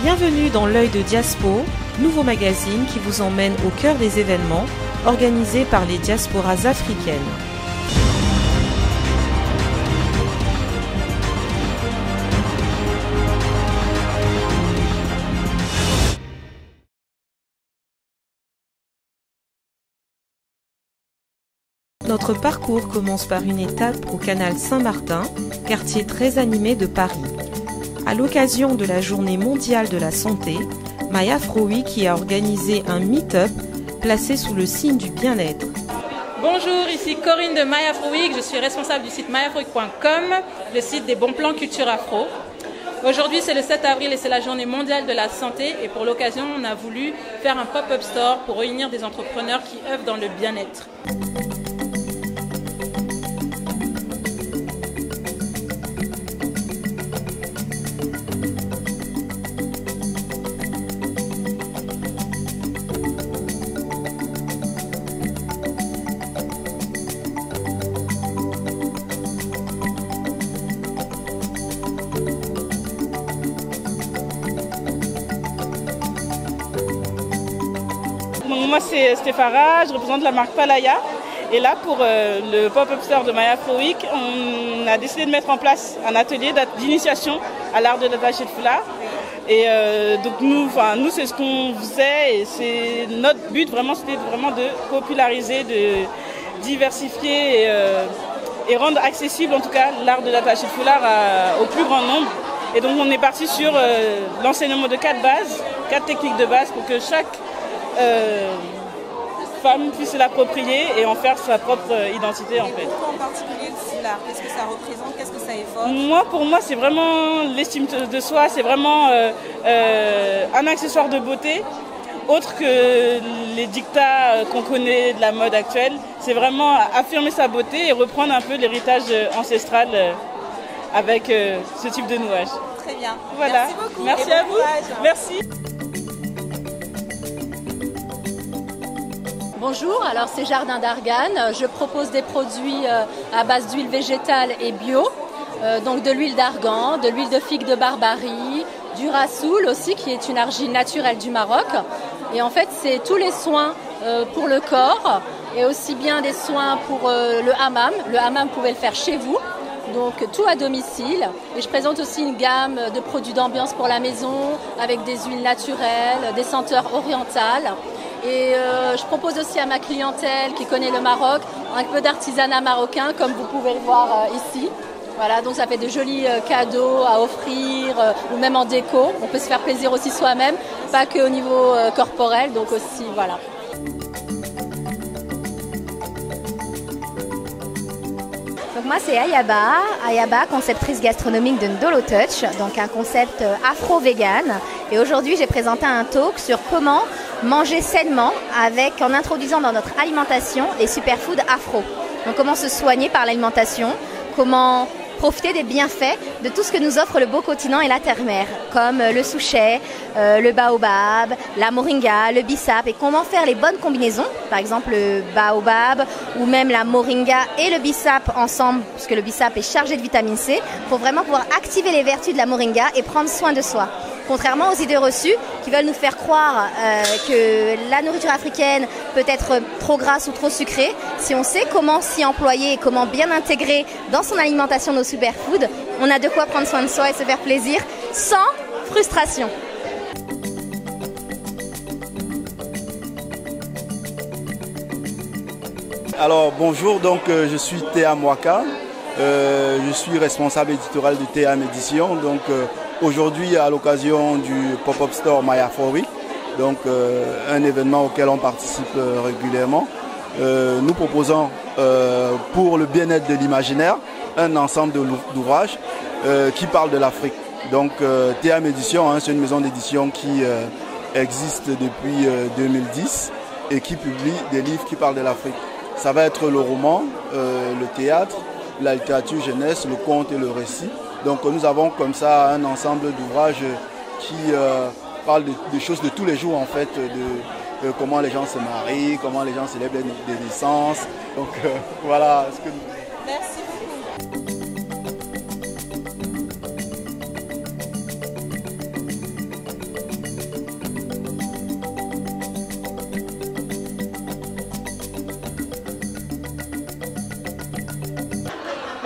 Bienvenue dans l'œil de Diaspo, nouveau magazine qui vous emmène au cœur des événements organisés par les diasporas africaines. Notre parcours commence par une étape au canal Saint-Martin, quartier très animé de Paris. À l'occasion de la Journée mondiale de la santé, My Afro Week y a organisé un meet-up placé sous le signe du bien-être. Bonjour, ici Corinne de My Afro Week, je suis responsable du site myafroweek.com, le site des bons plans culture afro. Aujourd'hui c'est le 7 avril et c'est la Journée mondiale de la santé et pour l'occasion on a voulu faire un pop-up store pour réunir des entrepreneurs qui œuvrent dans le bien-être. Moi c'est Stéphara, je représente la marque Palaya et là pour le pop-up store de My Afro Week, on a décidé de mettre en place un atelier d'initiation à l'art de l'attaché de foulard. Et donc nous c'est ce qu'on faisait et c'est notre but vraiment, c'était vraiment de populariser, de diversifier et rendre accessible en tout cas l'art de l'attaché de foulard au plus grand nombre. Et donc on est parti sur l'enseignement de 4 bases, 4 techniques de base pour que chaque femme puisse l'approprier et en faire sa propre identité en fait. Pourquoi en particulier le foulard? Qu'est-ce que ça représente? Qu'est-ce que ça évoque? Pour moi, c'est vraiment l'estime de soi, c'est vraiment un accessoire de beauté, autre que les dictats qu'on connaît de la mode actuelle. C'est vraiment affirmer sa beauté et reprendre un peu l'héritage ancestral avec ce type de nouage. Très bien. Voilà. Merci beaucoup. Merci à vous. Merci. Bonjour, alors c'est Jardin d'Argane. Je propose des produits à base d'huile végétale et bio, donc de l'huile d'argan, de l'huile de figue de Barbarie, du rassoul aussi qui est une argile naturelle du Maroc. Et en fait c'est tous les soins pour le corps et aussi bien des soins pour le hammam. Le hammam, vous pouvez le faire chez vous, donc tout à domicile. Et je présente aussi une gamme de produits d'ambiance pour la maison avec des huiles naturelles, des senteurs orientales. Et je propose aussi à ma clientèle qui connaît le Maroc un peu d'artisanat marocain comme vous pouvez le voir ici. Voilà, donc ça fait de jolis cadeaux à offrir ou même en déco. On peut se faire plaisir aussi soi-même, pas qu'au niveau corporel, donc aussi voilà. Donc moi c'est Ayaba, conceptrice gastronomique de Ndolo Touch, donc un concept afro-vegan. Et aujourd'hui j'ai présenté un talk sur comment manger sainement en introduisant dans notre alimentation les superfoods afro. Donc comment se soigner par l'alimentation, comment profiter des bienfaits de tout ce que nous offre le beau continent et la terre-mère, comme le souchet, le baobab, la moringa, le bissap, et comment faire les bonnes combinaisons, par exemple le baobab ou même la moringa et le bissap ensemble, puisque le bissap est chargé de vitamine C, pour vraiment pouvoir activer les vertus de la moringa et prendre soin de soi. Contrairement aux idées reçues qui veulent nous faire croire que la nourriture africaine peut être trop grasse ou trop sucrée, si on sait comment s'y employer et comment bien intégrer dans son alimentation nos superfoods, on a de quoi prendre soin de soi et se faire plaisir sans frustration. Alors bonjour, donc je suis Théa Mwaka, je suis responsable éditorial de TM Édition. Donc aujourd'hui à l'occasion du pop-up store My Afro Week, donc un événement auquel on participe régulièrement, nous proposons pour le bien-être de l'imaginaire un ensemble d'ouvrages qui parlent de l'Afrique. Donc TM Édition, c'est une maison d'édition qui existe depuis 2010 et qui publie des livres qui parlent de l'Afrique. Ça va être le roman, le théâtre, la littérature jeunesse, le conte et le récit. Donc nous avons comme ça un ensemble d'ouvrages qui parlent des choses de tous les jours en fait, de comment les gens se marient, comment les gens célèbrent des naissances. Donc voilà ce que nous... Merci beaucoup.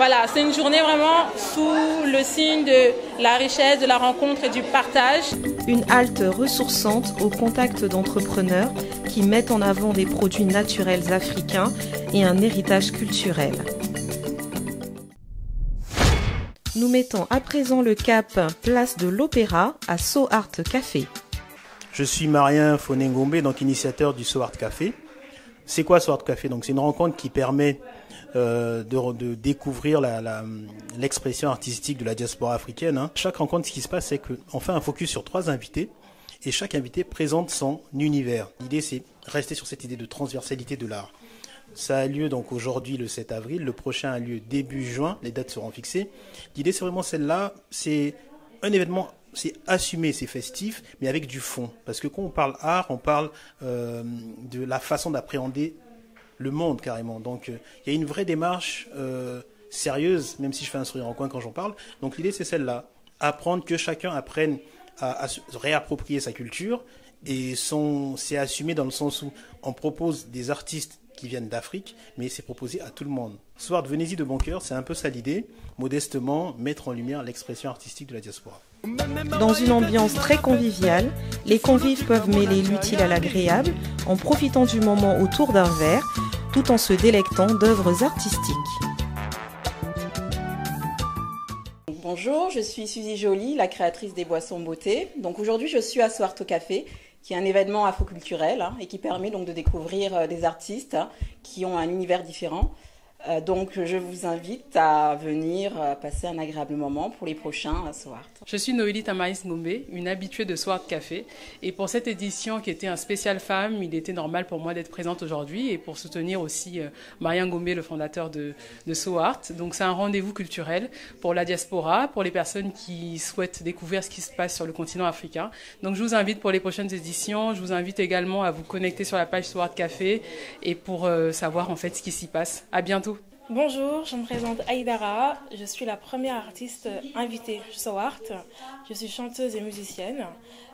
Voilà, c'est une journée vraiment sous le signe de la richesse, de la rencontre et du partage. Une halte ressourçante au contact d'entrepreneurs qui mettent en avant des produits naturels africains et un héritage culturel. Nous mettons à présent le cap place de l'Opéra à So Art Café. Je suis Marien Fonengombe, donc initiateur du So Art Café. C'est quoi So Art Café? Donc c'est une rencontre qui permet de découvrir l'expression artistique de la diaspora africaine. Chaque rencontre, ce qui se passe, c'est qu'on fait un focus sur 3 invités et chaque invité présente son univers. L'idée, c'est rester sur cette idée de transversalité de l'art. Ça a lieu donc aujourd'hui le 7 avril, le prochain a lieu début juin, les dates seront fixées. L'idée, c'est vraiment celle-là, c'est un événement, c'est assumé, c'est festif, mais avec du fond. Parce que quand on parle art, on parle de la façon d'appréhender le monde carrément. Donc il y a une vraie démarche sérieuse, même si je fais un sourire en coin quand j'en parle. Donc l'idée c'est celle-là, apprendre que chacun apprenne à se réapproprier sa culture et c'est assumé dans le sens où on propose des artistes qui viennent d'Afrique, mais c'est proposé à tout le monde. Ce soir, venez-y de bon cœur, c'est un peu ça l'idée, modestement mettre en lumière l'expression artistique de la diaspora. Dans une ambiance très conviviale, les convives peuvent mêler l'utile à l'agréable en profitant du moment autour d'un verre, tout en se délectant d'œuvres artistiques. Bonjour, je suis Suzy Joly, la créatrice des boissons beauté. Donc aujourd'hui, je suis à So Art Café, qui est un événement afroculturel et qui permet donc de découvrir des artistes qui ont un univers différent. Donc je vous invite à venir passer un agréable moment pour les prochains à So Art. Je suis Noélie Tamaïs Ngombe, une habituée de So Art Café. Et pour cette édition qui était un spécial femme, il était normal pour moi d'être présente aujourd'hui et pour soutenir aussi Marien Ngombe, le fondateur de So Art. Donc c'est un rendez-vous culturel pour la diaspora, pour les personnes qui souhaitent découvrir ce qui se passe sur le continent africain. Donc je vous invite pour les prochaines éditions. Je vous invite également à vous connecter sur la page So Art Café et pour savoir en fait ce qui s'y passe. À bientôt. Bonjour, je me présente Aïdara, je suis la première artiste invitée chez So Art. Je suis chanteuse et musicienne.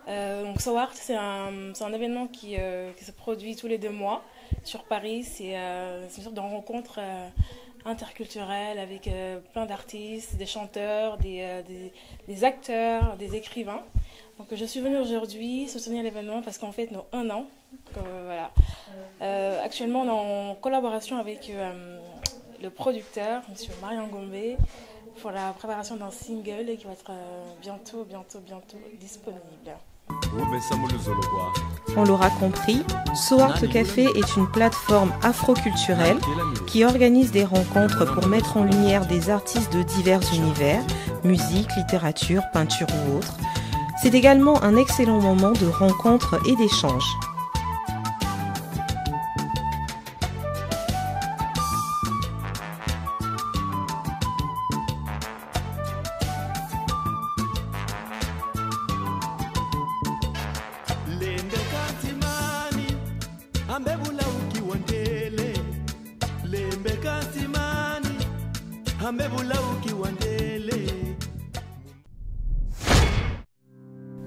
Donc So Art, c'est un événement qui se produit tous les 2 mois sur Paris. C'est une sorte de rencontre interculturelle avec plein d'artistes, des chanteurs, des acteurs, des écrivains. Donc je suis venue aujourd'hui soutenir l'événement parce qu'en fait, nous 1 an. Voilà. Actuellement, on est en collaboration avec le producteur, M. Marien Ngombe, pour la préparation d'un single qui va être bientôt disponible. On l'aura compris, So Art Café est une plateforme afroculturelle qui organise des rencontres pour mettre en lumière des artistes de divers univers, musique, littérature, peinture ou autre. C'est également un excellent moment de rencontre et d'échange.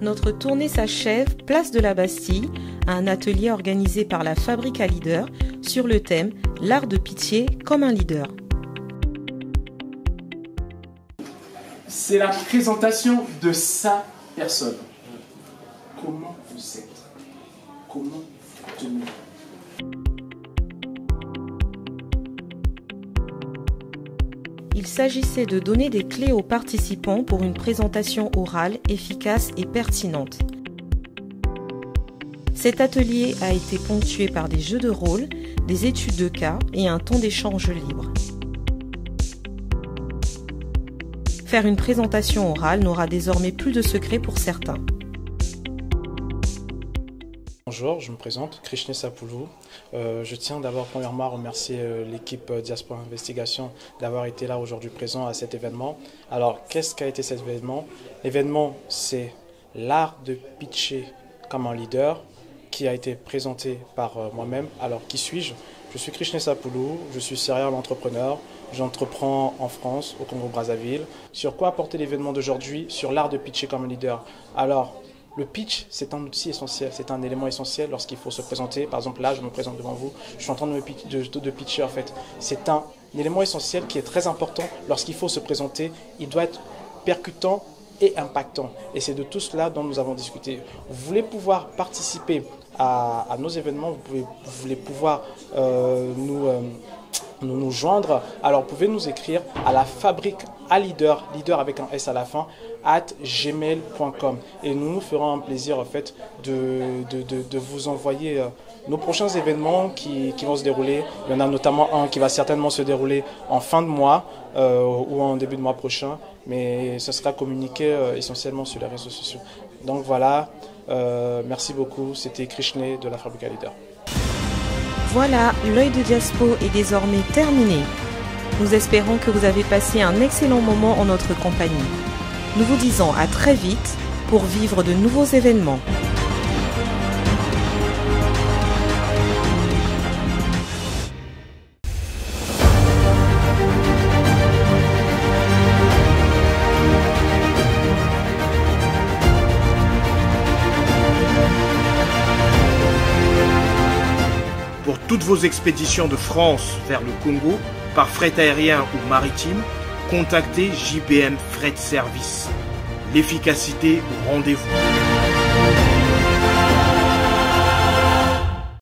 Notre tournée s'achève place de la Bastille, à un atelier organisé par la Fabrique à Leader sur le thème « L'art de pitcher comme un leader ». C'est la présentation de sa personne. Comment vous êtes? Comment vous tenez? Il s'agissait de donner des clés aux participants pour une présentation orale efficace et pertinente. Cet atelier a été ponctué par des jeux de rôle, des études de cas et un temps d'échange libre. Faire une présentation orale n'aura désormais plus de secret pour certains. Bonjour, je me présente, Krishné Sapoulou. Je tiens d'abord premièrement à remercier l'équipe Diaspora Investigation d'avoir été là aujourd'hui présent à cet événement. Alors, qu'est-ce qu'a été cet événement? L'événement, c'est l'art de pitcher comme un leader qui a été présenté par moi-même. Alors, qui suis-je? Je suis Krishné Sapoulou, je suis serial entrepreneur. J'entreprends en France, au Congo-Brazzaville. Sur quoi apporter l'événement d'aujourd'hui? Sur l'art de pitcher comme un leader. Alors, le pitch, c'est un outil essentiel, c'est un élément essentiel lorsqu'il faut se présenter. Par exemple, là, je me présente devant vous, je suis en train de pitcher en fait. C'est un élément essentiel qui est très important lorsqu'il faut se présenter. Il doit être percutant et impactant. Et c'est de tout cela dont nous avons discuté. Vous voulez pouvoir participer à nos événements, vous voulez pouvoir nous joindre, alors vous pouvez nous écrire à la fabrique à leader avec un S à la fin, @gmail.com, et nous ferons un plaisir en fait de vous envoyer nos prochains événements qui vont se dérouler. Il y en a notamment un qui va certainement se dérouler en fin de mois ou en début de mois prochain, mais ce sera communiqué essentiellement sur les réseaux sociaux. Donc voilà, merci beaucoup, c'était Krishné de la fabrique à leader. Voilà, l'œil de Diaspo est désormais terminé. Nous espérons que vous avez passé un excellent moment en notre compagnie. Nous vous disons à très vite pour vivre de nouveaux événements. Pour toutes vos expéditions de France vers le Congo, par fret aérien ou maritime, contactez JBM Fret Service. L'efficacité au rendez-vous.